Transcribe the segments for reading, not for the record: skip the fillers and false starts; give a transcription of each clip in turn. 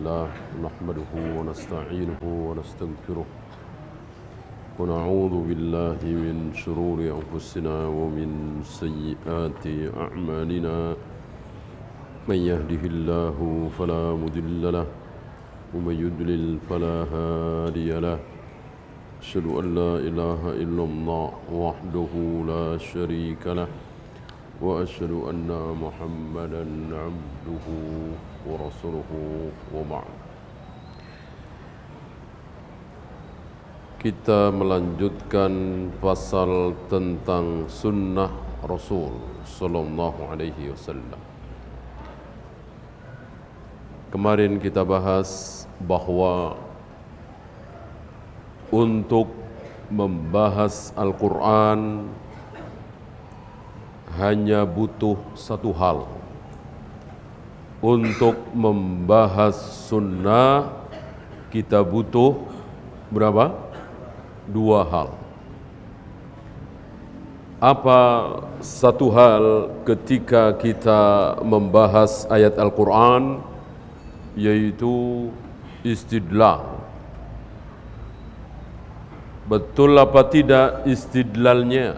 الله نحمده ونستعينه ونستغفره ونعوذ بالله من شرور أنفسنا ومن سيئات أعمالنا من يهده الله فلا مضل له ومن يضلل فلا هادي له أشهد أن لا إله إلا الله وحده لا شريك له وأشهد أن محمدًا عبده ورسوله وبعد. Kita melanjutkan pasal tentang sunnah Rasul sallallahu alaihi wasallam. Kemarin kita bahas bahwa untuk membahas Al-Quran hanya butuh satu hal. Untuk membahas sunnah kita butuh berapa? Dua hal. Apa satu hal ketika kita membahas ayat Al-Quran? Yaitu istidlal. Betul apa tidak istidlalnya?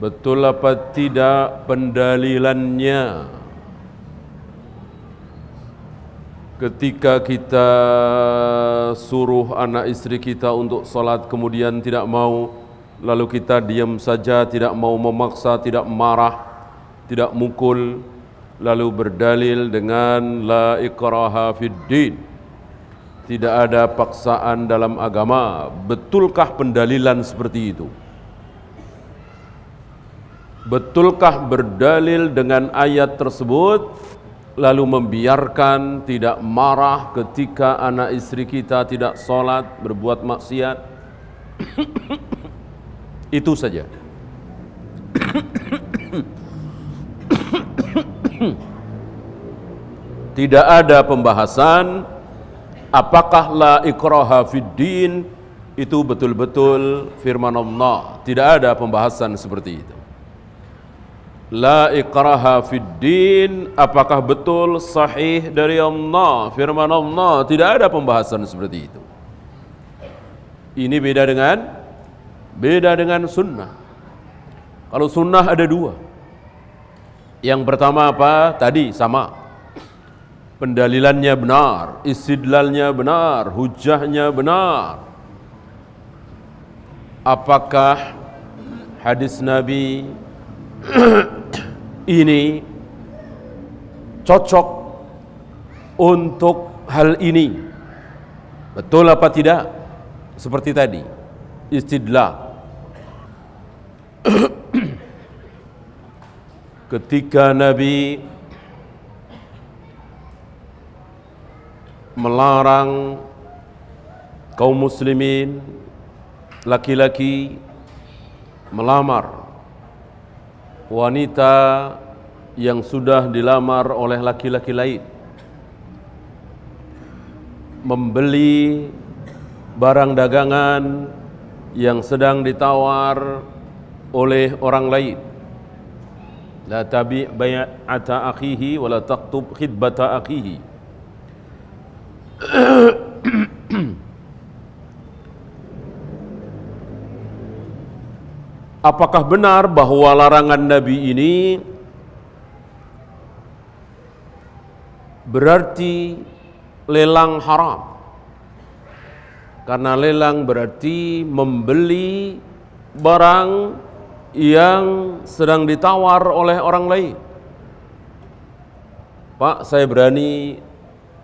Betul apa tidak pendalilannya? Ketika kita suruh anak istri kita untuk salat kemudian tidak mau, lalu kita diam saja, tidak mau memaksa, tidak marah, tidak mukul, lalu berdalil dengan la ikraha fid din, tidak ada paksaan dalam agama. Betulkah pendalilan seperti itu? Betulkah berdalil dengan ayat tersebut lalu membiarkan, tidak marah ketika anak istri kita tidak sholat, berbuat maksiat? Itu saja. Tidak ada pembahasan apakah la ikraha fid din itu betul-betul firman Allah. Tidak ada pembahasan seperti itu. La ikraha fid din, apakah betul sahih dari Allah, firman Allah? Tidak ada pembahasan seperti itu. Ini beda dengan sunnah. Kalau sunnah ada dua. Yang pertama apa? Tadi sama. Pendalilannya benar, istidlalnya benar, hujahnya benar. Apakah hadis Nabi ini cocok untuk hal ini? Betul apa tidak? Seperti tadi, istidlal. Ketika Nabi melarang kaum muslimin laki-laki melamar wanita yang sudah dilamar oleh laki-laki lain, membeli barang dagangan yang sedang ditawar oleh orang lain. La tabi' bai'ata akhihi wa la taqtub khidbata akhihi. Apakah benar bahwa larangan Nabi ini berarti lelang haram? Karena lelang berarti membeli barang yang sedang ditawar oleh orang lain. Pak, saya berani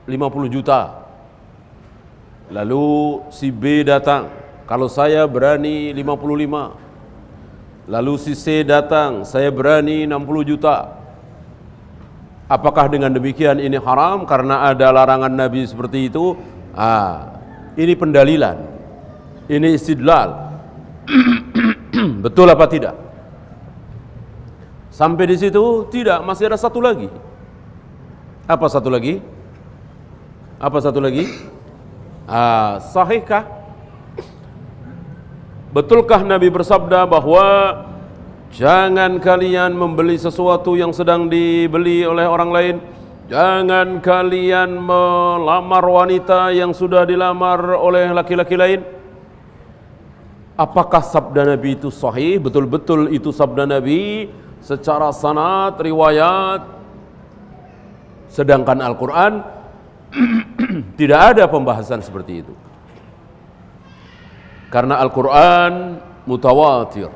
50 juta. Lalu si B datang, kalau saya berani 55. Lalu si C datang, saya berani 60 juta. Apakah dengan demikian ini haram karena ada larangan Nabi seperti itu? Ini pendalilan. Ini istidlal. Betul apa tidak? Sampai di situ tidak, masih ada satu lagi. Apa satu lagi? Apa satu lagi? Sahihkah? Betulkah Nabi bersabda bahwa jangan kalian membeli sesuatu yang sedang dibeli oleh orang lain Jangan kalian melamar wanita yang sudah dilamar oleh laki-laki lain. Apakah sabda Nabi itu sahih? Betul-betul itu sabda Nabi secara sanad, riwayat. Sedangkan Al-Quran tidak ada pembahasan seperti itu. Karena Al-Quran mutawatir.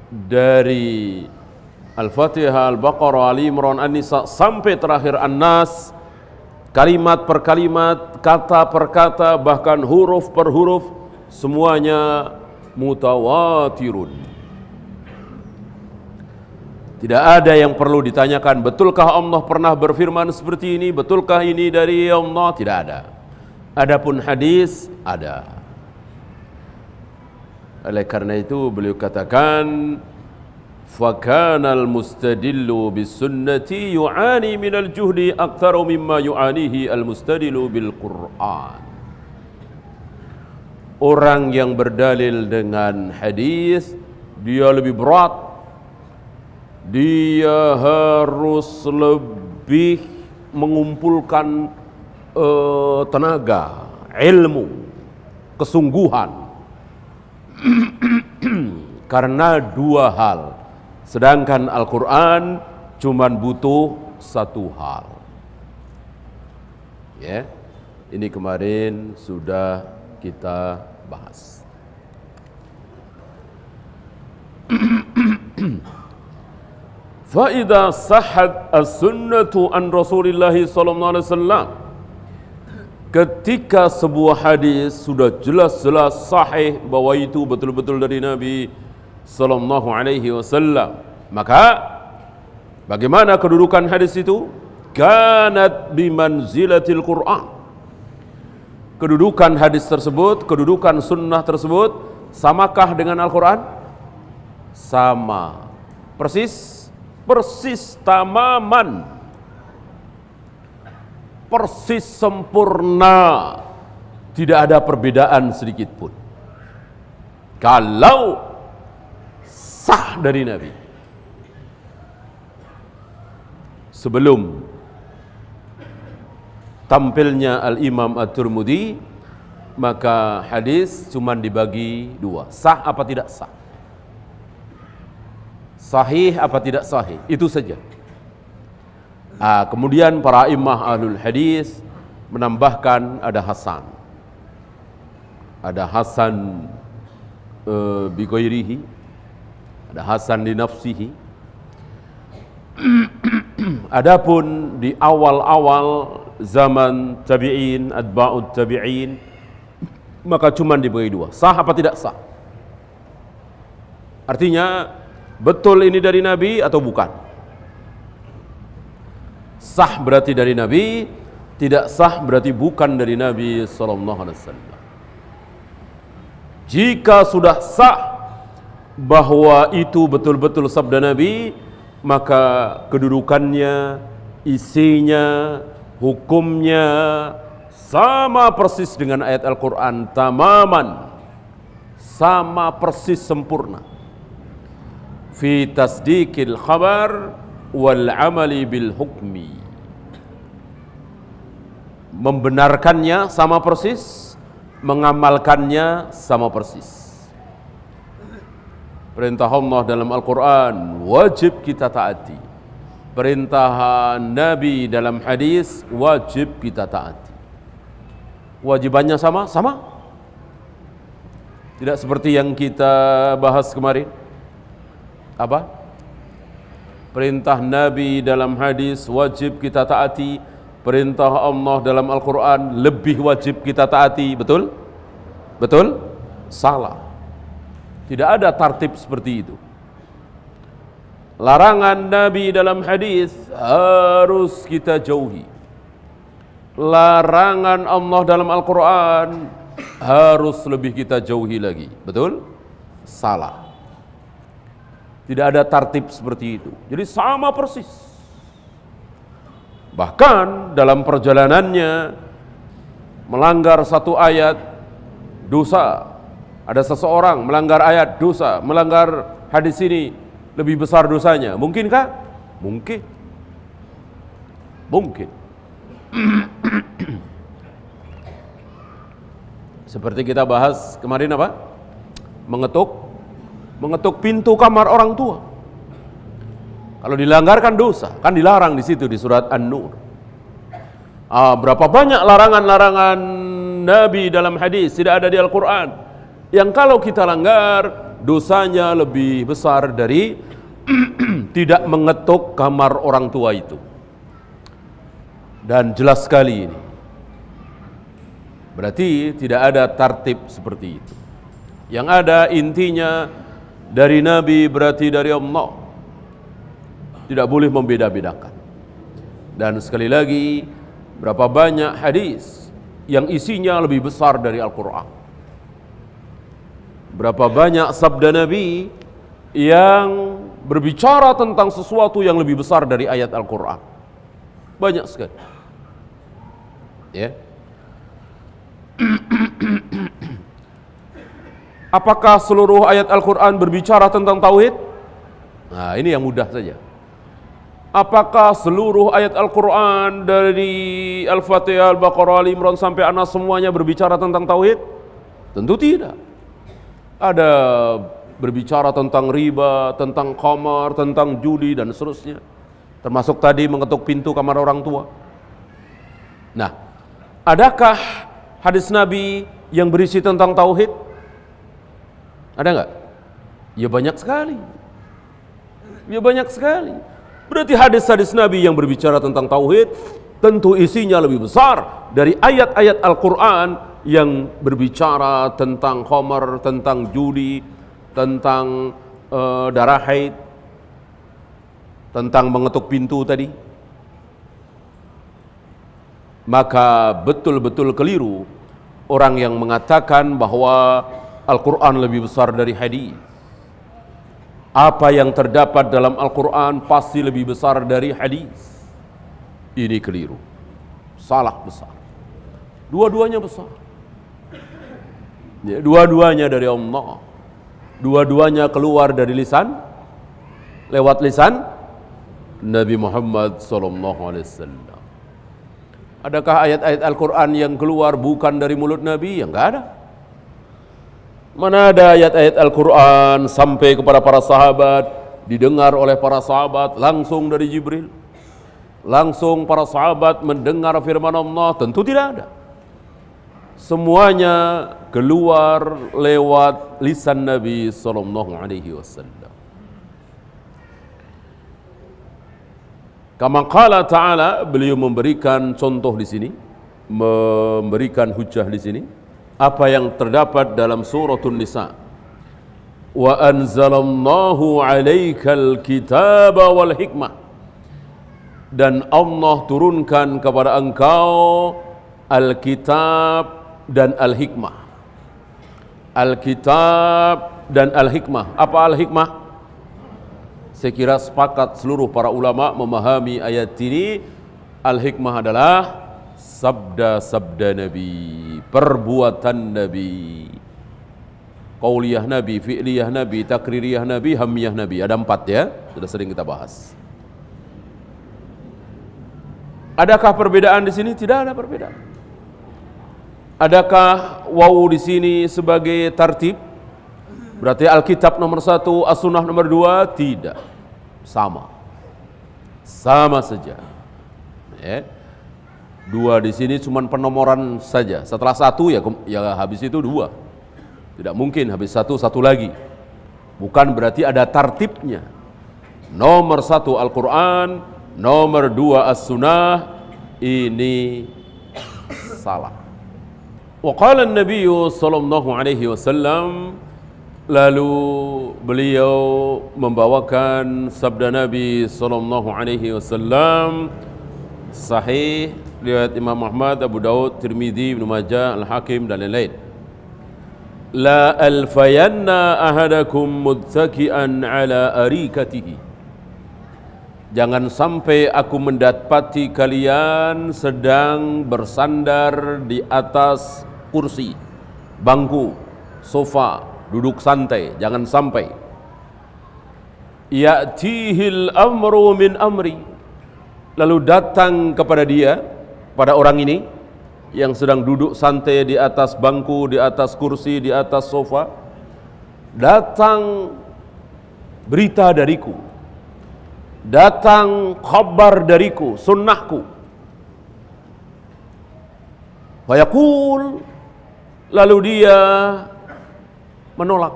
Dari Al-Fatihah, Al-Baqarah, Ali Imran, An-Nisa sampai terakhir An-Nas, kalimat per kalimat, kata per kata, bahkan huruf per huruf, semuanya mutawatirun. Tidak ada yang perlu ditanyakan, betulkah Allah pernah berfirman seperti ini, betulkah ini dari Allah? Tidak ada. Adapun hadis ada. Oleh karena itu beliau katakan, فَكَانَ الْمُسْتَدِلُّ بِالسُّنَّةِ يُعَانِي مِنَ الْجُهْدِ أَكْثَرُ مِمَّا يُعَانِهِ الْمُسْتَدِلُّ بِالْقُرْآنِ. Orang yang berdalil dengan hadis, dia lebih berat, dia harus lebih mengumpulkan tenaga, ilmu, kesungguhan, karena dua hal. Sedangkan Al-Quran cuman butuh satu hal. Ya, ini kemarin sudah kita bahas. Fa'idha sahad as-sunnatu an Rasulillah sallallahu alaihi wasallam. Ketika sebuah hadis sudah jelas-jelas sahih bahwa itu betul-betul dari Nabi sallallahu alaihi wasallam, maka bagaimana kedudukan hadis itu? Kanat bimanzilatil Qur'an. Kedudukan hadis tersebut, kedudukan sunnah tersebut samakah dengan Al-Quran? Sama. Persis tamaman. Persis sempurna. Tidak ada perbedaan sedikit pun. Kalau sah dari Nabi. Sebelum tampilnya Al-Imam At-Tirmidzi, maka hadis cuma dibagi dua. Sah apa tidak sah? Sahih apa tidak sahih? Itu saja. Kemudian para imam ahlul hadis menambahkan ada Hasan. Ada Hasan bi ghairihi, ada Hasan li nafsihi. Adapun di awal-awal zaman tabi'in, atba'ut tabi'in, maka cuma dibagi dua. Sah apa tidak sah? Artinya betul ini dari Nabi atau bukan? Sah berarti dari Nabi, tidak sah berarti bukan dari Nabi sallallahu alaihi wasallam. Jika sudah sah bahwa itu betul-betul sabda Nabi, maka kedudukannya, isinya, hukumnya sama persis dengan ayat Al-Quran, tamaman, sama persis sempurna. Fi tasdiqil khabar wal amali bil hukmi. Membenarkannya sama persis, mengamalkannya sama persis. Perintah Allah dalam Al-Quran wajib kita taati. Perintah Nabi dalam hadis wajib kita taati. Wajibannya sama? Sama. Tidak seperti yang kita bahas kemarin. Apa? Perintah Nabi dalam hadis wajib kita taati. Perintah Allah dalam Al-Quran lebih wajib kita taati. Betul? Betul? Salah. Tidak ada tartib seperti itu. Larangan Nabi dalam hadis harus kita jauhi. Larangan Allah dalam Al-Quran harus lebih kita jauhi lagi. Betul? Salah. Tidak ada tartib seperti itu. Jadi sama persis. Bahkan dalam perjalanannya melanggar satu ayat, dosa. Ada seseorang melanggar ayat, dosa. Melanggar hadis ini, lebih besar dosanya. Mungkinkah? Mungkin. Mungkin. Seperti kita bahas kemarin apa? Mengetuk pintu kamar orang tua. Kalau dilanggarkan dosa, kan dilarang di situ di surat An-Nur. Berapa banyak larangan-larangan Nabi dalam hadis tidak ada di Al-Quran, yang kalau kita langgar dosanya lebih besar dari tidak mengetuk kamar orang tua itu. Dan jelas sekali ini. Berarti tidak ada tartib seperti itu. Yang ada intinya dari Nabi berarti dari Allah. Tidak boleh membeda-bedakan. Dan sekali lagi, berapa banyak hadis yang isinya lebih besar dari Al-Quran. Berapa banyak sabda Nabi yang berbicara tentang sesuatu yang lebih besar dari ayat Al-Quran. Banyak sekali. Ya. Apakah seluruh ayat Al-Quran berbicara tentang tauhid? Nah, ini yang mudah saja. Apakah seluruh ayat Al-Quran dari Al-Fatihah, Al-Baqarah, Al-Imran sampai An-Nas semuanya berbicara tentang tauhid? Tentu tidak. Ada berbicara tentang riba, tentang khamar, tentang judi dan seterusnya. Termasuk tadi mengetuk pintu kamar orang tua. Nah, adakah hadis Nabi yang berisi tentang tauhid? Ada enggak? Ya banyak sekali. Ya banyak sekali. Berarti hadis-hadis Nabi yang berbicara tentang tauhid tentu isinya lebih besar dari ayat-ayat Al-Quran yang berbicara tentang khamar, tentang judi, tentang darah haid, tentang mengetuk pintu tadi. Maka betul-betul keliru orang yang mengatakan bahwa Al-Quran lebih besar dari hadis. Apa yang terdapat dalam Al-Quran pasti lebih besar dari hadis. Ini keliru. Salah besar. Dua-duanya besar. Ya, dua-duanya dari Allah. Dua-duanya keluar dari lisan, lewat lisan Nabi Muhammad SAW. Adakah ayat-ayat Al-Quran yang keluar bukan dari mulut Nabi? Ya enggak ada. Mana ada ayat-ayat Al-Quran sampai kepada para sahabat, didengar oleh para sahabat langsung dari Jibril, langsung para sahabat mendengar firman Allah? Tentu tidak ada. Semuanya keluar lewat lisan Nabi SAW. Kama qala ta'ala, beliau memberikan contoh di sini, memberikan hujjah di sini. Apa yang terdapat dalam suratul Nisa. Wa anzalallahu 'alaikal kitaba wal hikmah. Dan Allah turunkan kepada engkau Alkitab dan Al-Hikmah. Alkitab dan Al-Hikmah. Apa Al-Hikmah? Saya kira sepakat seluruh para ulama memahami ayat ini. Al-Hikmah adalah sabda-sabda Nabi, perbuatan Nabi, qauliyah Nabi, fi'liyah Nabi, takririyah Nabi, hamiyah Nabi. Ada 4 ya, sudah sering kita bahas. Adakah perbedaan di sini? Tidak ada perbedaan. Adakah wawu di sini sebagai tartib? Berarti Alkitab nomor 1, As-Sunnah nomor 2? Tidak. Sama. Sama saja. Ya. 2 di sini cuma penomoran saja. Setelah 1 ya habis itu 2. Tidak mungkin habis 1 lagi. Bukan berarti ada tartibnya. Nomor 1 Al-Quran, nomor 2 As-Sunnah. Ini salah. Wa qala an-nabiy sallallahu alaihi wasallam, lalu beliau membawakan sabda Nabi sallallahu alaihi wasallam sahih riwayat Imam Ahmad, Abu Daud, Tirmidzi, Ibnu Majah, Al-Hakim dan lain-lain. La alfayanna ahadakum muttaki'an ala arikatihi. Jangan sampai aku mendapati kalian sedang bersandar di atas kursi, bangku, sofa, duduk santai. Jangan sampai. Ya'tihil amru min amri. Lalu datang kepada dia, pada orang ini yang sedang duduk santai di atas bangku, di atas kursi, di atas sofa, datang berita dariku, datang khabar dariku, sunnahku. Fayaqul, lalu dia menolak.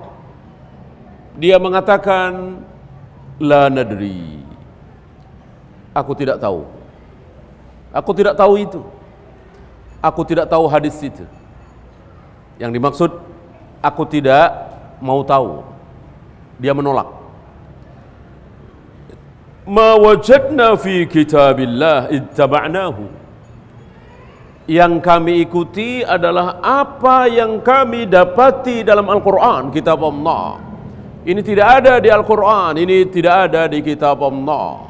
Dia mengatakan, la nadri, aku tidak tahu. Aku tidak tahu itu. Aku tidak tahu hadis itu. Yang dimaksud, aku tidak mau tahu. Dia menolak. Ma wajadna fi kitabillah ittaba'nahu. Yang kami ikuti adalah apa yang kami dapati dalam Al-Quran, kitab Allah. Ini tidak ada di Al-Quran, ini tidak ada di kitab Allah.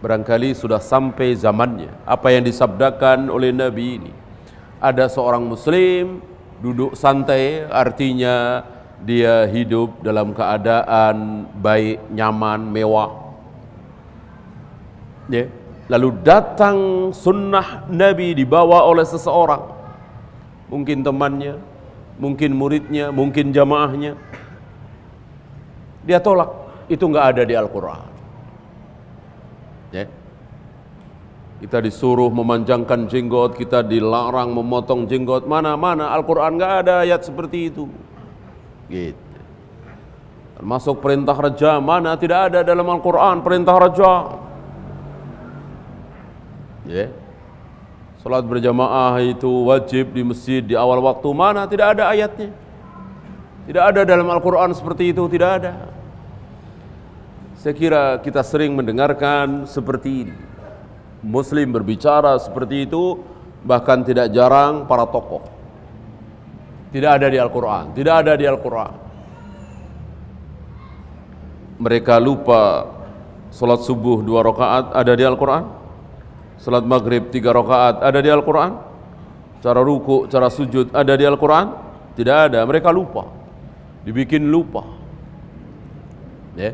Barangkali sudah sampai zamannya apa yang disabdakan oleh Nabi ini. Ada seorang muslim duduk santai, artinya dia hidup dalam keadaan baik, nyaman, mewah. Ya. Lalu datang sunnah Nabi dibawa oleh seseorang, mungkin temannya, mungkin muridnya, mungkin jamaahnya. Dia tolak, itu enggak ada di Al-Quran. Ya. Kita disuruh memanjangkan jenggot, kita dilarang memotong jenggot. Mana Al-Quran enggak ada ayat seperti itu. Gitu. Termasuk perintah rajam, mana tidak ada dalam Al-Quran perintah rajam. Ya. Salat berjamaah itu wajib di masjid di awal waktu, mana tidak ada ayatnya. Tidak ada dalam Al-Quran seperti itu, tidak ada. Saya kira kita sering mendengarkan seperti ini. Muslim berbicara seperti itu, bahkan tidak jarang para tokoh. Tidak ada di Al-Quran, tidak ada di Al-Quran. Mereka lupa salat subuh 2 rakaat ada di Al-Quran. Salat maghrib 3 rakaat ada di Al-Quran. Cara ruku, cara sujud ada di Al-Quran? Tidak ada, mereka lupa. Dibikin lupa. Ya.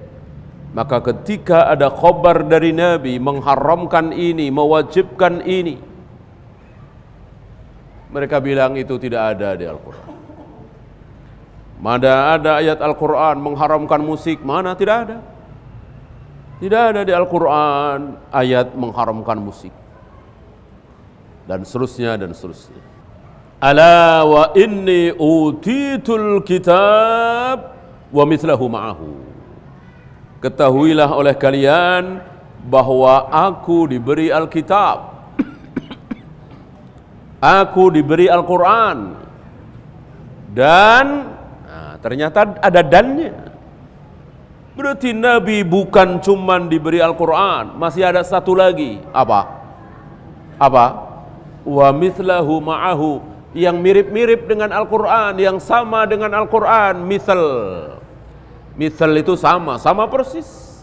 Maka ketika ada khabar dari Nabi mengharamkan ini, mewajibkan ini, mereka bilang itu tidak ada di Al-Quran. Mana ada ayat Al-Quran mengharamkan musik? Mana tidak ada. Tidak ada di Al-Quran ayat mengharamkan musik. Dan seterusnya dan seterusnya. Ala wa inni utitul kitab wa mithlahu ma'ahu. Ketahuilah oleh kalian bahwa aku diberi Alkitab. Aku diberi Al-Quran. Dan ternyata ada dannya. Berarti Nabi bukan cuman diberi Al-Quran, masih ada satu lagi. Apa? Wa mithlahu ma'ahu, yang mirip-mirip dengan Al-Quran, yang sama dengan Al-Quran. Mithal itu sama persis.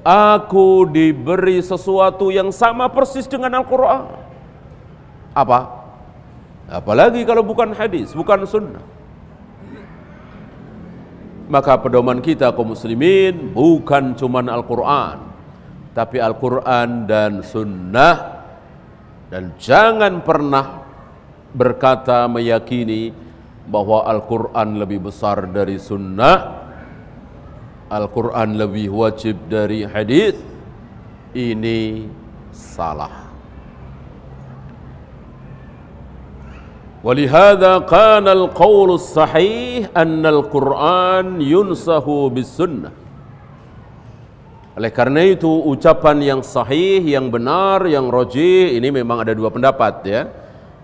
Aku diberi sesuatu yang sama persis dengan Al-Quran. Apa? Apalagi kalau bukan hadis, bukan sunnah. Maka pedoman kita kaum muslimin bukan cuman Al-Quran, tapi Al-Quran dan sunnah. Dan jangan pernah berkata meyakini bahwa Al-Quran lebih besar dari sunnah, Al-Quran lebih wajib dari hadis. Ini salah. Walihada kana al-qawl as-sahih anna al-Quran yunsahu bis-sunnah. Oleh karena itu ucapan yang sahih, yang benar, yang rajih, ini memang ada dua pendapat ya.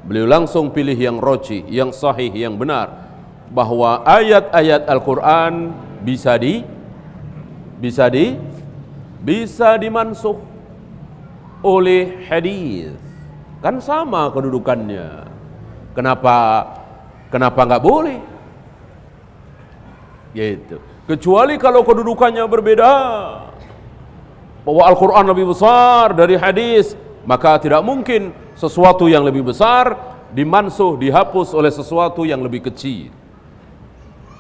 Beliau langsung pilih yang rajih, yang sahih, yang benar, bahwa ayat-ayat Al-Quran bisa dimansuh oleh hadis. Kan sama kedudukannya. Kenapa nggak boleh? Gitu. Kecuali kalau kedudukannya berbeda. Bahwa Al-Quran lebih besar dari hadis, maka tidak mungkin sesuatu yang lebih besar dimansuh, dihapus oleh sesuatu yang lebih kecil.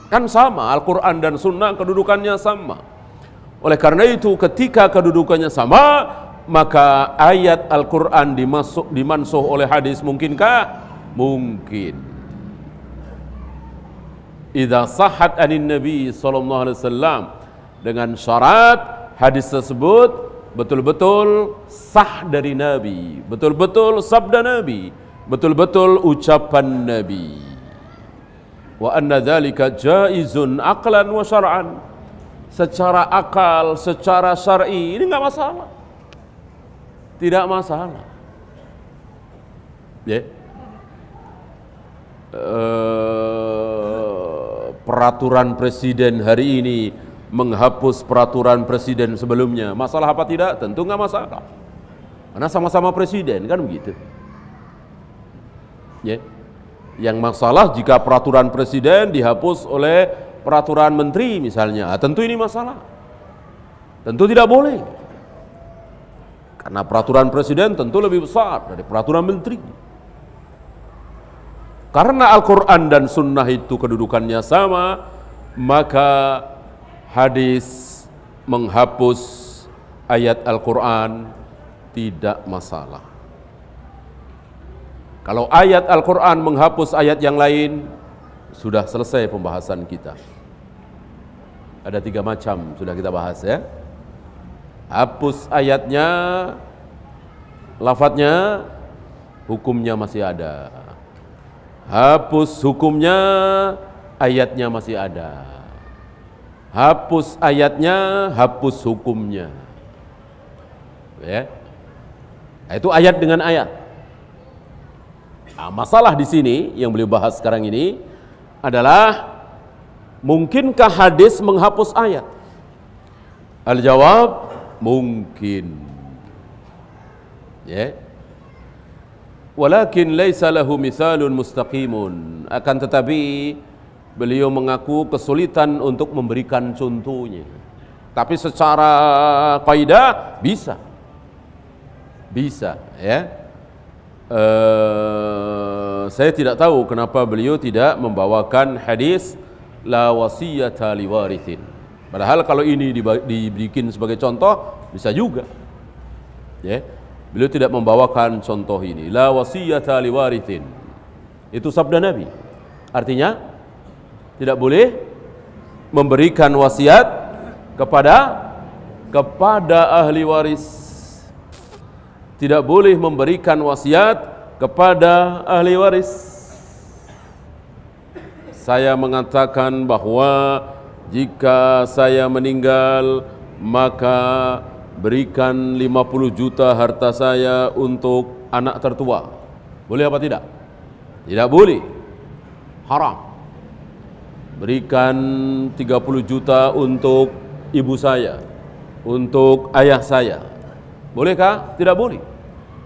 Kan sama, Al-Quran dan Sunnah kedudukannya sama. Oleh karena itu ketika kedudukannya sama, maka ayat Al-Quran dimansuh oleh hadis, mungkinkah? Mungkin. Idza sahhat anin Nabi sallallahu alaihi wasallam, dengan syarat hadis tersebut betul-betul sah dari Nabi, betul-betul sabda Nabi, betul-betul ucapan Nabi. Wa anna dzalika jaizun aqlan wa syar'an. Secara akal, secara syar'i ini enggak masalah. Tidak masalah. Ya. Peraturan presiden hari ini menghapus peraturan presiden sebelumnya, masalah apa tidak? Tentu enggak masalah. Karena sama-sama presiden, kan begitu. Ya. Yang masalah jika peraturan presiden dihapus oleh peraturan menteri misalnya, tentu ini masalah. Tentu tidak boleh. Karena peraturan presiden tentu lebih besar dari peraturan menteri. Karena Al-Quran dan Sunnah itu kedudukannya sama, maka hadis menghapus ayat Al-Quran tidak masalah. Kalau ayat Al-Quran menghapus ayat yang lain, sudah selesai pembahasan kita. Ada 3 macam sudah kita bahas ya. Hapus ayatnya, lafadznya, hukumnya masih ada. Hapus hukumnya, ayatnya masih ada. Hapus ayatnya, hapus hukumnya. Ya. Nah, itu ayat dengan ayat. Nah, masalah di sini yang beliau bahas sekarang ini adalah, mungkinkah hadis menghapus ayat? Al-jawab, mungkin. Ya. Walakin laisa lahu mithalun mustaqimun. Akan tetapi beliau mengaku kesulitan untuk memberikan contohnya. Tapi secara kaidah bisa. Bisa, ya. Saya tidak tahu kenapa beliau tidak membawakan hadis la wasiyata liwarithin. Padahal kalau ini dibikin sebagai contoh bisa juga. Ya. Beliau tidak membawakan contoh ini. La wasiyata liwarithin. Itu sabda Nabi. Artinya tidak boleh memberikan wasiat kepada ahli waris. Tidak boleh memberikan wasiat kepada ahli waris. Saya mengatakan bahwa jika saya meninggal, maka berikan 50 juta harta saya untuk anak tertua. Boleh apa tidak? Tidak boleh. Haram. Berikan 30 juta untuk ibu saya, untuk ayah saya. Bolehkah? Tidak boleh.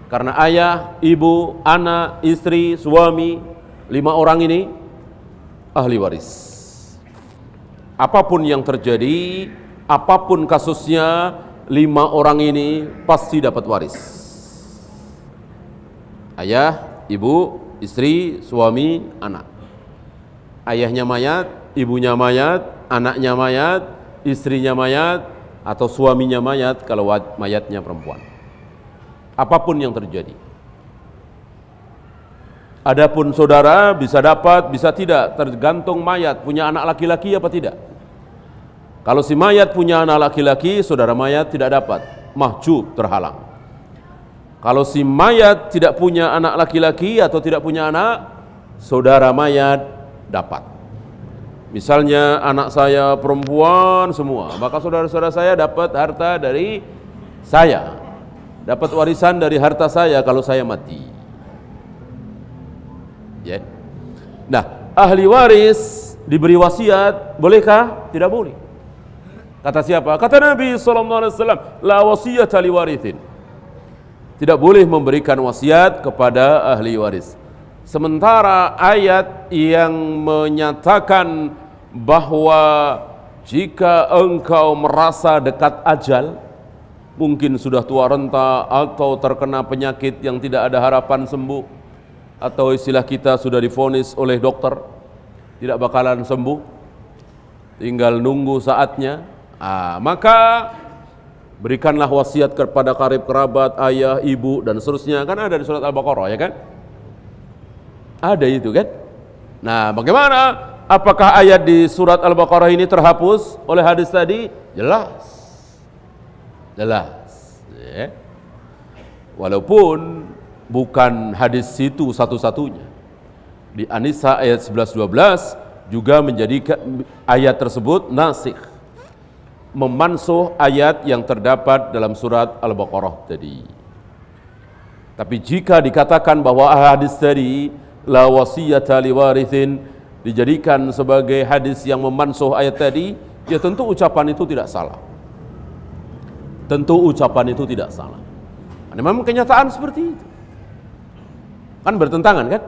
Karena ayah, ibu, anak, istri, suami, 5 orang ini ahli waris. Apapun yang terjadi, apapun kasusnya, 5 orang ini pasti dapat waris. Ayah, ibu, istri, suami, anak. Ayahnya mayat, ibunya mayat, anaknya mayat, istrinya mayat, atau suaminya mayat kalau mayatnya perempuan. Apapun yang terjadi. Adapun saudara bisa dapat, bisa tidak, tergantung mayat punya anak laki-laki apa tidak. Kalau si mayat punya anak laki-laki, saudara mayat tidak dapat, mahjub, terhalang. Kalau si mayat tidak punya anak laki-laki atau tidak punya anak, saudara mayat dapat. Misalnya anak saya perempuan semua, maka saudara-saudara saya dapat harta dari saya, dapat warisan dari harta saya kalau saya mati. Ya. Nah, ahli waris diberi wasiat, bolehkah? Tidak boleh. Kata siapa? Kata Nabi SAW, la wasiyata liwarithin. Tidak boleh memberikan wasiat kepada ahli waris. Sementara ayat yang menyatakan bahwa jika engkau merasa dekat ajal, mungkin sudah tua renta atau terkena penyakit yang tidak ada harapan sembuh, atau istilah kita sudah divonis oleh dokter tidak bakalan sembuh, tinggal nunggu saatnya, Maka berikanlah wasiat kepada karib kerabat, ayah, ibu, dan seterusnya. Kan ada di surat Al-Baqarah, ya kan? Ada itu kan? Nah, bagaimana? Apakah ayat di surat Al-Baqarah ini terhapus oleh hadis tadi? Jelas. Ya. Walaupun bukan hadis itu satu-satunya. Di An-Nisa ayat 11-12 juga menjadi ayat tersebut nasikh, memansuh ayat yang terdapat dalam surat Al-Baqarah tadi. Tapi jika dikatakan bahwa hadis tadi la wasiyata liwarithin dijadikan sebagai hadis yang memansuh ayat tadi, ya tentu ucapan itu tidak salah. Tentu ucapan itu tidak salah. Memang kenyataan seperti itu. Kan bertentangan kan?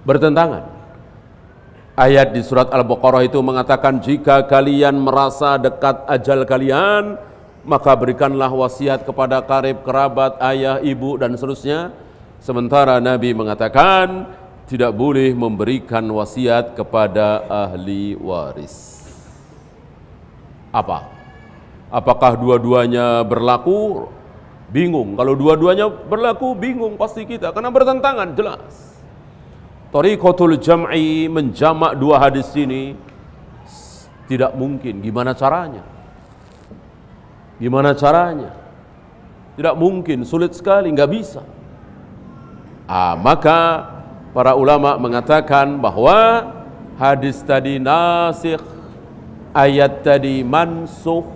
Bertentangan. Ayat di surat Al-Baqarah itu mengatakan jika kalian merasa dekat ajal kalian, maka berikanlah wasiat kepada karib, kerabat, ayah, ibu, dan seterusnya. Sementara Nabi mengatakan tidak boleh memberikan wasiat kepada ahli waris. Apakah dua-duanya berlaku? Bingung. Kalau dua-duanya berlaku, bingung pasti kita, karena bertentangan jelas. Thariqatul jam'i, menjamak dua hadis ini tidak mungkin. Gimana caranya? Gimana caranya? Tidak mungkin, sulit sekali, nggak bisa. Maka para ulama mengatakan bahwa hadis tadi nasikh, ayat tadi mansukh.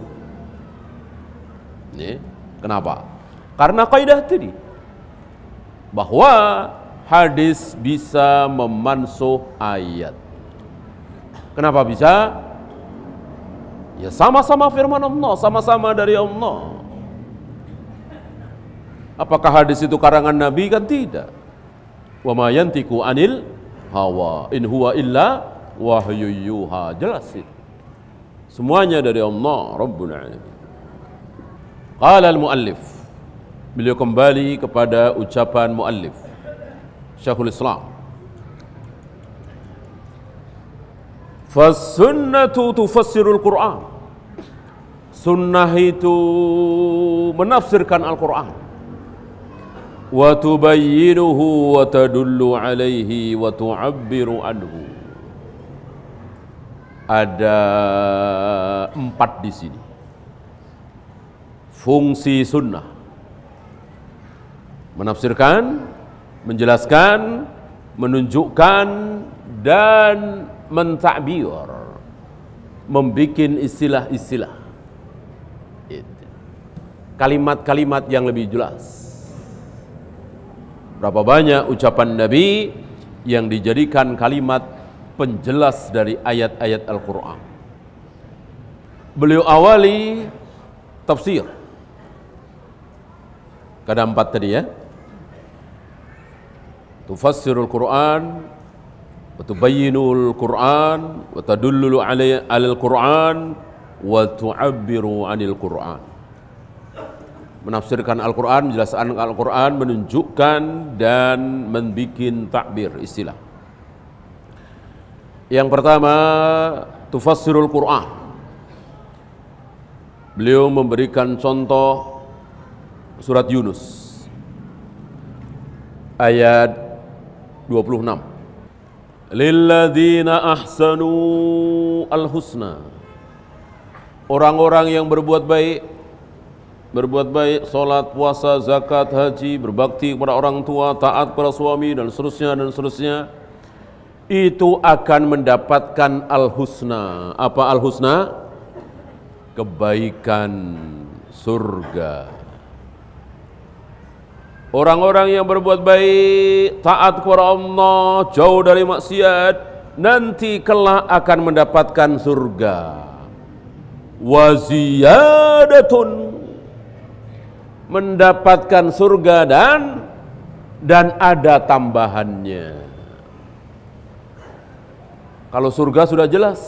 Kenapa? Karena kaidah tadi bahwa hadis bisa memansuh ayat. Kenapa bisa? Ya sama-sama firman Allah, sama-sama dari Allah. Apakah hadis itu karangan Nabi? Kan tidak. Wa ma yantiqu anil hawa in huwa illa wahyu yuha. Jelas itu. Semuanya dari Allah Rabbul Alamin. Qala al-muallif, beliau kembali kepada ucapan muallif Syekhul Islam. Fas-sunnatu tufassirul Qur'an. Sunnah itu menafsirkan Al-Qur'an. Wa tubayyinuhu wa tadullu alaihi wa tu'abbiru anhu. Ada 4 di sini. Fungsi sunnah: menafsirkan, menjelaskan, menunjukkan, dan mentakbir, membikin istilah-istilah, kalimat-kalimat yang lebih jelas. Berapa banyak ucapan Nabi yang dijadikan kalimat penjelas dari ayat-ayat Al-Quran. Beliau awali tafsir. Ada 4 tadi ya. Tufassirul Quran, wa tubayyinul Quran, wa tadullu alal Quran, wa tu'abbiru anil Quran. Menafsirkan Al-Quran, menjelaskan Al-Quran, menunjukkan dan membikin takbir, istilah. Yang pertama, tufassirul Quran. Beliau memberikan contoh surat Yunus ayat 26. Lilladzina ahsanu al-husna. Orang-orang yang berbuat baik, salat, puasa, zakat, haji, berbakti kepada orang tua, taat kepada suami, dan seterusnya, itu akan mendapatkan al-husna. Apa al-husna? Kebaikan surga. Orang-orang yang berbuat baik, taat kepada Allah, jauh dari maksiat, nanti kelak akan mendapatkan surga. Wa ziyadatun, mendapatkan surga dan ada tambahannya. Kalau surga sudah jelas,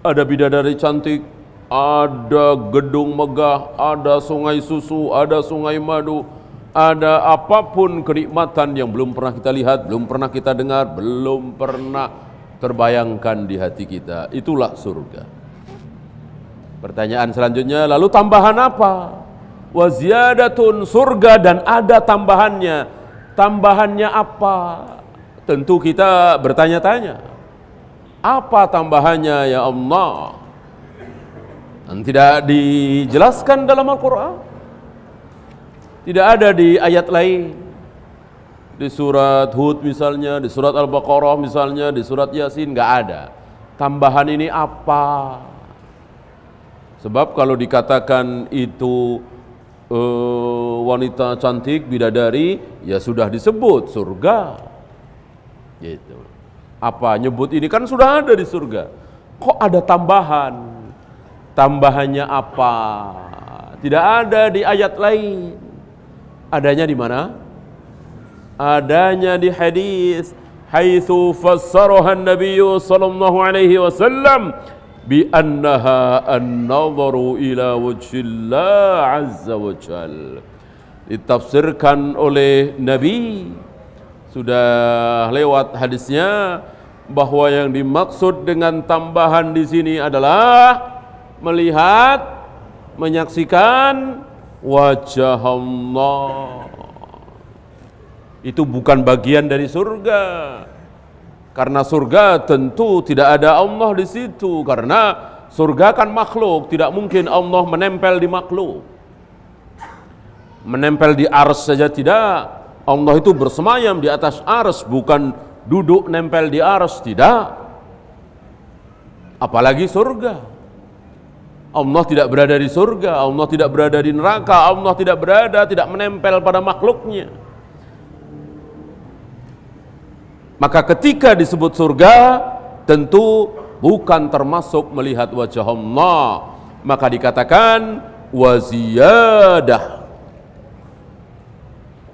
ada bidadari cantik, ada gedung megah, ada sungai susu, ada sungai madu, ada apapun kenikmatan yang belum pernah kita lihat, belum pernah kita dengar, belum pernah terbayangkan di hati kita. Itulah surga. Pertanyaan selanjutnya, lalu tambahan apa? Wa ziyadatun, surga dan ada tambahannya. Tambahannya apa? Tentu kita bertanya-tanya. Apa tambahannya ya Allah? Dan tidak dijelaskan dalam Al-Quran. Tidak ada di ayat lain. Di surat Hud misalnya, di surat Al-Baqarah misalnya, di surat Yasin, nggak ada. Tambahan ini apa? Sebab kalau dikatakan itu wanita cantik, bidadari, ya sudah disebut surga. Gitu. Apa nyebut ini kan sudah ada di surga. Kok ada tambahan? Tambahannya apa? Tidak ada di ayat lain. Adanya di mana? Adanya di hadis. Haitsu fassaraha an-nabiy sallallahu alaihi wasallam bi annaha an-nadharu ila wajhillah azza wa jalla. Ditafsirkan oleh Nabi, sudah lewat hadisnya, bahwa yang dimaksud dengan tambahan di sini adalah melihat, menyaksikan wajah Allah. Itu bukan bagian dari surga. Karena surga tentu tidak ada Allah di situ. Karena surga kan makhluk, tidak mungkin Allah menempel di makhluk. Menempel di ars saja tidak. Allah itu bersemayam di atas ars, bukan duduk nempel di ars, tidak. Apalagi surga. Allah tidak berada di surga, Allah tidak berada di neraka, Allah tidak menempel pada makhluknya. Maka ketika disebut surga, tentu bukan termasuk melihat wajah Allah. Maka dikatakan waziyadah.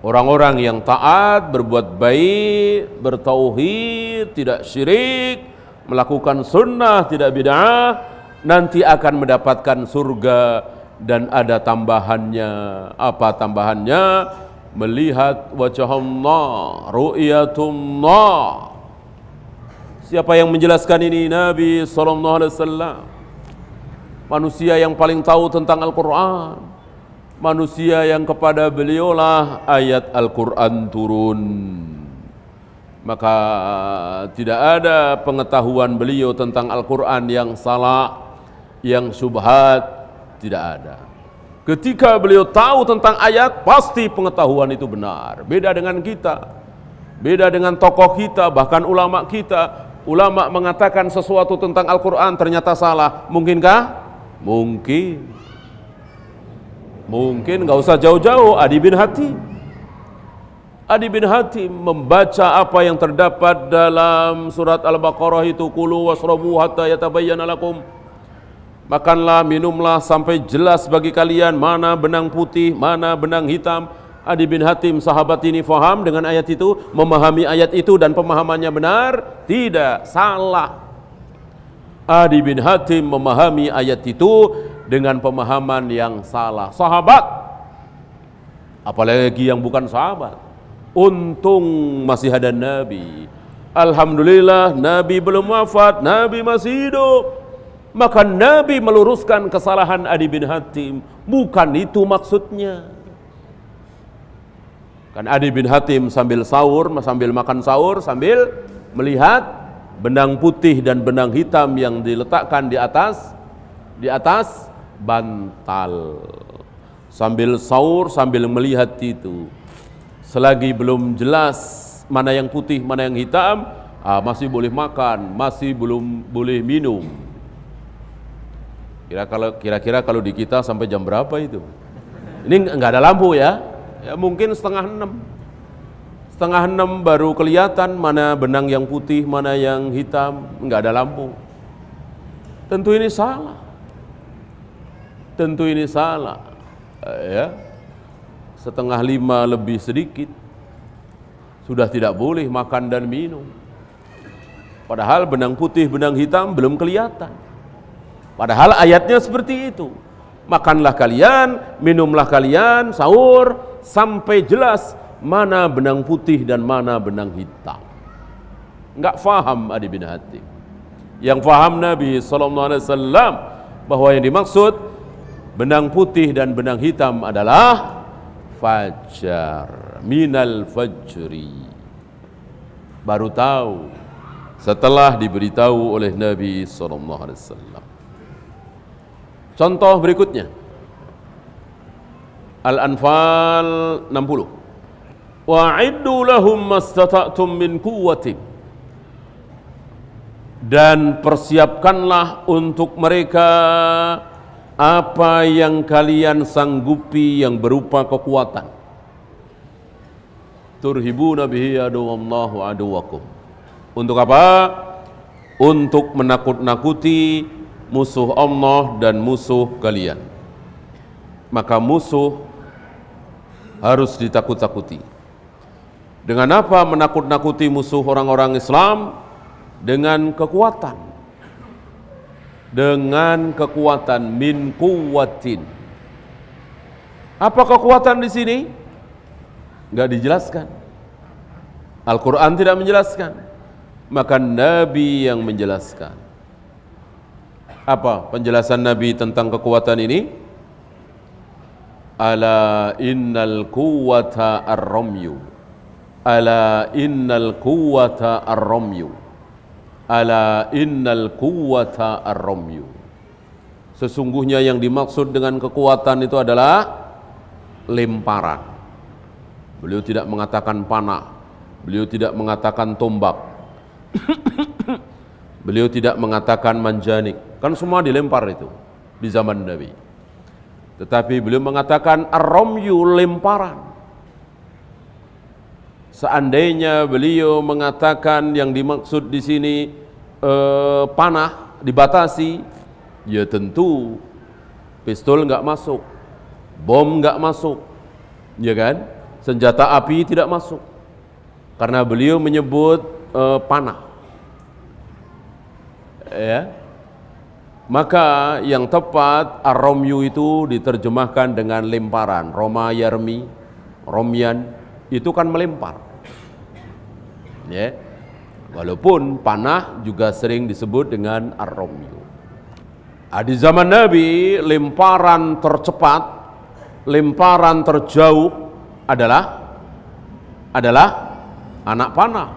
Orang-orang yang taat, berbuat baik, bertauhid, tidak syirik, melakukan sunnah, tidak bid'ah, nanti akan mendapatkan surga dan ada tambahannya. Apa tambahannya? Melihat wajah Allah, ru'yatullah. Siapa yang menjelaskan ini? Nabi SAW. Manusia yang paling tahu tentang Al-Quran, manusia yang kepada beliaulah ayat Al-Quran turun. Maka tidak ada pengetahuan beliau tentang Al-Quran yang salah, yang syubhat, tidak ada. Ketika beliau tahu tentang ayat, pasti pengetahuan itu benar. Beda dengan kita, beda dengan tokoh kita, bahkan ulama kita. Ulama mengatakan sesuatu tentang Al-Quran ternyata salah. Mungkinkah? Mungkin. Mungkin, nggak usah jauh-jauh. Adi bin Hatim membaca apa yang terdapat dalam surat Al-Baqarah itu, kulu washrabu hatta yatabayyana lakum. Makanlah, minumlah sampai jelas bagi kalian mana benang putih, mana benang hitam. Adi bin Hatim sahabat ini faham dengan ayat itu, memahami ayat itu dan pemahamannya benar? Tidak, salah. Adi bin Hatim memahami ayat itu dengan pemahaman yang salah. Sahabat, apalagi yang bukan sahabat. Untung masih ada Nabi. Alhamdulillah Nabi belum wafat, Nabi masih hidup. Maka Nabi meluruskan kesalahan Adi bin Hatim. Bukan itu maksudnya. Kan Adi bin Hatim sambil sahur, sambil makan sahur, sambil melihat benang putih dan benang hitam yang diletakkan di atas bantal. Sambil sahur, sambil melihat itu. Selagi belum jelas mana yang putih, mana yang hitam, masih boleh makan, masih belum boleh minum. Kira-kira kalau di kita sampai jam berapa itu? Ini enggak ada lampu ya? Ya mungkin 5:30. 5:30 baru kelihatan mana benang yang putih, mana yang hitam, enggak ada lampu. Tentu ini salah. Tentu ini salah. Ya. 4:30 lebih sedikit sudah tidak boleh makan dan minum. Padahal benang putih, benang hitam belum kelihatan. Padahal ayatnya seperti itu. Makanlah kalian, minumlah kalian, sahur, sampai jelas mana benang putih dan mana benang hitam. Enggak faham Adi bin Hatim. Yang faham Nabi SAW bahwa yang dimaksud benang putih dan benang hitam adalah fajar, minal fajri. Baru tahu setelah diberitahu oleh Nabi SAW. Contoh berikutnya, Al-Anfal 60. Wa'iddu lahum mastata'tum min quwwatin. Dan persiapkanlah untuk mereka apa yang kalian sanggupi yang berupa kekuatan. Turhibuna bihi aduwallahu aduwakum. Untuk apa? Untuk menakut-nakuti musuh Allah dan musuh kalian. Maka musuh harus ditakut-takuti. Dengan apa menakut-nakuti musuh orang-orang Islam? Dengan kekuatan. Dengan kekuatan min quwwatin. Apa kekuatan di sini? Enggak dijelaskan. Al-Quran tidak menjelaskan. Maka Nabi yang menjelaskan. Apa penjelasan Nabi tentang kekuatan ini? Ala innal quwwata ar-ramyu. Ala innal quwwata ar-ramyu. Ala innal quwwata ar-ramyu. Sesungguhnya yang dimaksud dengan kekuatan itu adalah lemparan. Beliau tidak mengatakan panah, beliau tidak mengatakan tombak, beliau tidak mengatakan manjanik. Kan semua dilempar itu di zaman Nabi. Tetapi beliau mengatakan ar-ramyu, lemparan. Seandainya beliau mengatakan yang dimaksud di sini panah dibatasi, ya tentu pistol enggak masuk, bom enggak masuk, ya kan? Senjata api tidak masuk, karena beliau menyebut panah. Ya, maka yang tepat ar-ramyu itu diterjemahkan dengan lemparan. Roma yarmi, romyan itu kan melempar. Ya. Walaupun panah juga sering disebut dengan ar-ramyu. Di zaman Nabi, lemparan tercepat, lemparan terjauh adalah anak panah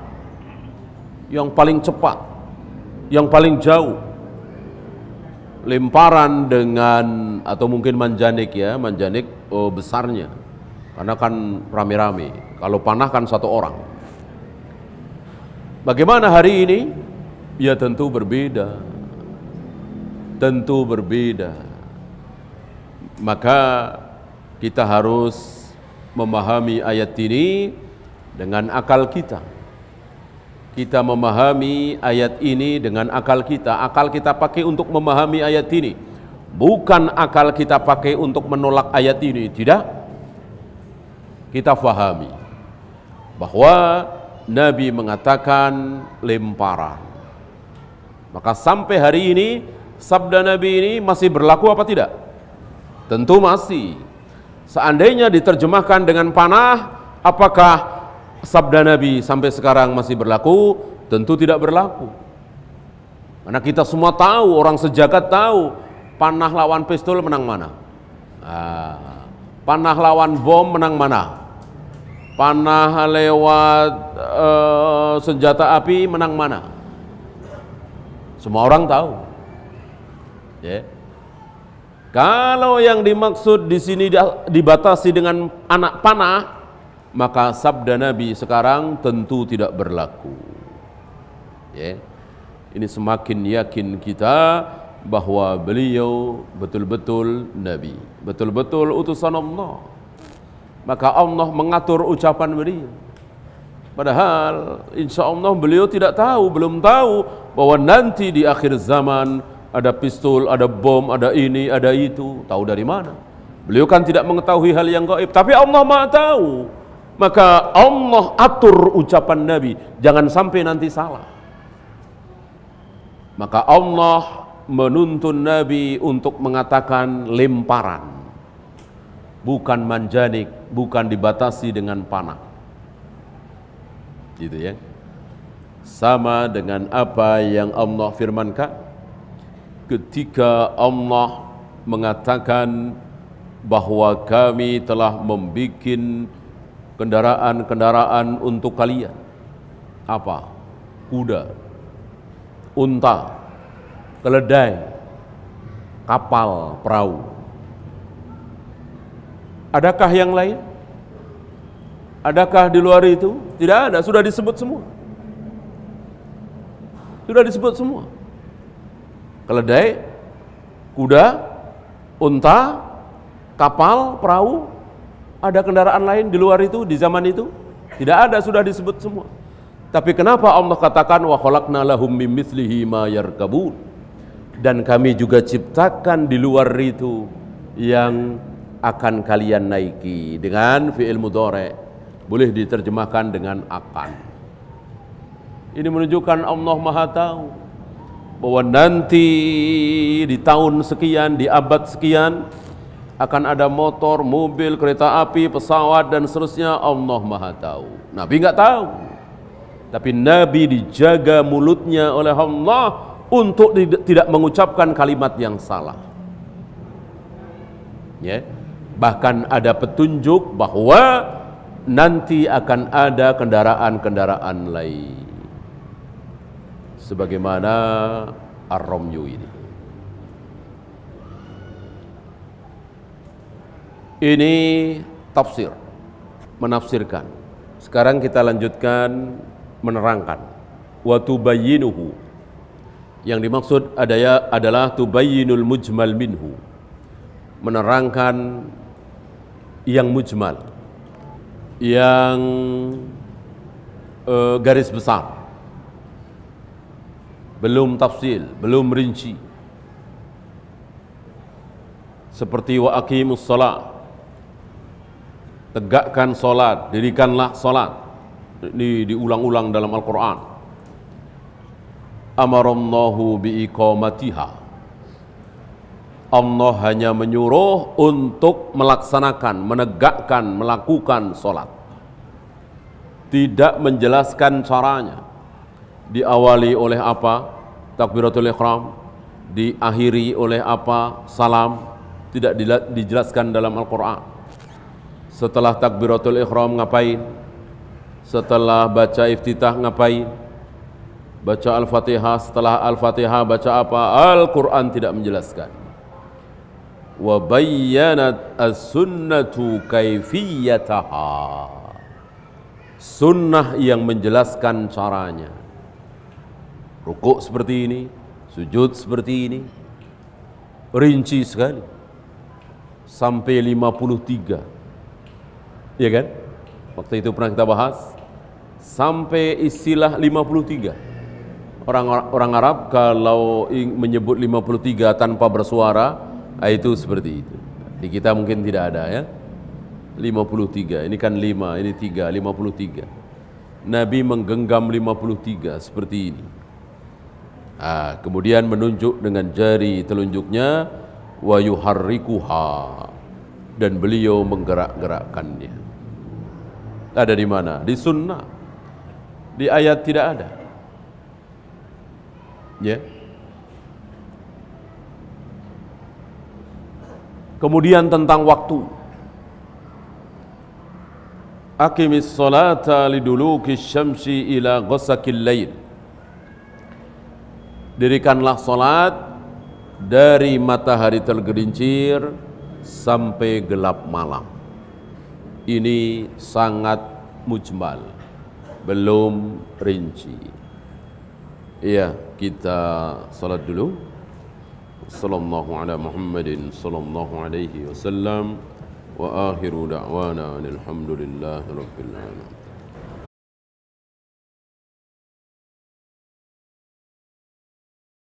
yang paling cepat, yang paling jauh. Lemparan dengan, atau mungkin manjanik ya, manjanik besarnya, karena kan rame-rame. Kalau panah kan satu orang. Bagaimana hari ini? Ya tentu berbeda. Tentu berbeda. Maka kita harus memahami ayat ini dengan akal kita. Kita memahami ayat ini dengan akal kita. Akal kita pakai untuk memahami ayat ini. Bukan akal kita pakai untuk menolak ayat ini. Tidak. Kita fahami bahwa Nabi mengatakan lemparan. Maka sampai hari ini sabda Nabi ini masih berlaku apa tidak? Tentu masih. Seandainya diterjemahkan dengan panah, apakah sabda Nabi sampai sekarang masih berlaku? Tentu tidak berlaku. Karena kita semua tahu, orang sejagat tahu, panah lawan pistol menang mana? Panah lawan bom menang mana? Panah lewat senjata api menang mana? Semua orang tahu. Ya. Kalau yang dimaksud di sini dibatasi dengan anak panah, maka sabda Nabi sekarang tentu tidak berlaku. Ya. Ini semakin yakin kita bahwa beliau betul-betul Nabi, betul-betul utusan Allah. Maka Allah mengatur ucapan beliau. Padahal insya Allah beliau tidak tahu, belum tahu bahwa nanti di akhir zaman ada pistol, ada bom, ada ini, ada itu. Tahu dari mana? Beliau kan tidak mengetahui hal yang gaib, tapi Allah Maha tahu. Maka Allah atur ucapan Nabi, jangan sampai nanti salah. Maka Allah menuntun Nabi untuk mengatakan lemparan, bukan manjanik, bukan dibatasi dengan panah. Gitu ya. sama dengan apa yang Allah firmankan ketika Allah mengatakan bahwa kami telah membuat kendaraan-kendaraan untuk kalian. Apa? Kuda, unta, keledai, kapal, perahu. Adakah yang lain? Adakah di luar itu? Tidak ada, sudah disebut semua. Sudah disebut semua. Keledai, kuda, unta, kapal, perahu. Ada kendaraan lain di luar itu, di zaman itu? Tidak ada, sudah disebut semua. Tapi kenapa Allah katakan wa khalaqna lahum mim mithlihi ma yarkabun? Dan kami juga ciptakan di luar itu yang akan kalian naiki dengan fi'il mudhari', boleh diterjemahkan dengan akan. Ini menunjukkan Allah Maha tahu bahwa nanti di tahun sekian, di abad sekian akan ada motor, mobil, kereta api, pesawat dan seterusnya. Allah Maha tahu. Nabi enggak tahu. Tapi Nabi dijaga mulutnya oleh Allah untuk tidak mengucapkan kalimat yang salah. Ya. Bahkan ada petunjuk bahwa nanti akan ada kendaraan-kendaraan lain. Sebagaimana Ar-Romyu ini. Ini tafsir, menafsirkan. Sekarang kita lanjutkan menerangkan. Wa tubayyinuhu. Yang dimaksud adalah tubayyinul mujmal minhu. Menerangkan yang mujmal, yang garis besar, belum tafsil, belum rinci. Seperti wa aqimus shalah, tegakkan salat, dirikanlah salat. Ini diulang-ulang dalam Al-Quran. Amarallahu biiqamatiha. Allah hanya menyuruh untuk melaksanakan, menegakkan, melakukan salat. Tidak menjelaskan caranya. Diawali oleh apa? Takbiratul ihram. Diakhiri oleh apa? Salam. Tidak dijelaskan dalam Al-Quran. Setelah takbiratul ihram ngapain? Setelah baca iftitah ngapain? Baca Al-Fatihah. Setelah Al-Fatihah baca apa? Al-Quran tidak menjelaskan. Wa bayyanat as-sunnatu kaifiyataha. Sunnah yang menjelaskan caranya. Rukuk seperti ini, sujud seperti ini. Rinci sekali. Sampai 53. Ya kan? Waktu itu pernah kita bahas. Sampai istilah 53. Orang Arab kalau menyebut 53 tanpa bersuara, itu seperti itu. Di kita mungkin tidak ada ya. 53, ini kan 5, ini 3, 53. Nabi menggenggam 53 seperti ini. Kemudian menunjuk dengan jari telunjuknya, wa yuharrikuha, dan beliau menggerak-gerakkannya. Ada di mana? Di sunnah. Di ayat tidak ada. Ya. Kemudian tentang waktu. Aqimis salata liduluki syamsi ila ghasaqil lail. Dirikanlah salat dari matahari tergelincir sampai gelap malam. Ini sangat mujmal, belum rinci. Iya, kita salat dulu. Sallallahu ala Muhammadin sallallahu alaihi wasallam wa akhiru da'wana alhamdulillahi rabbil alamin.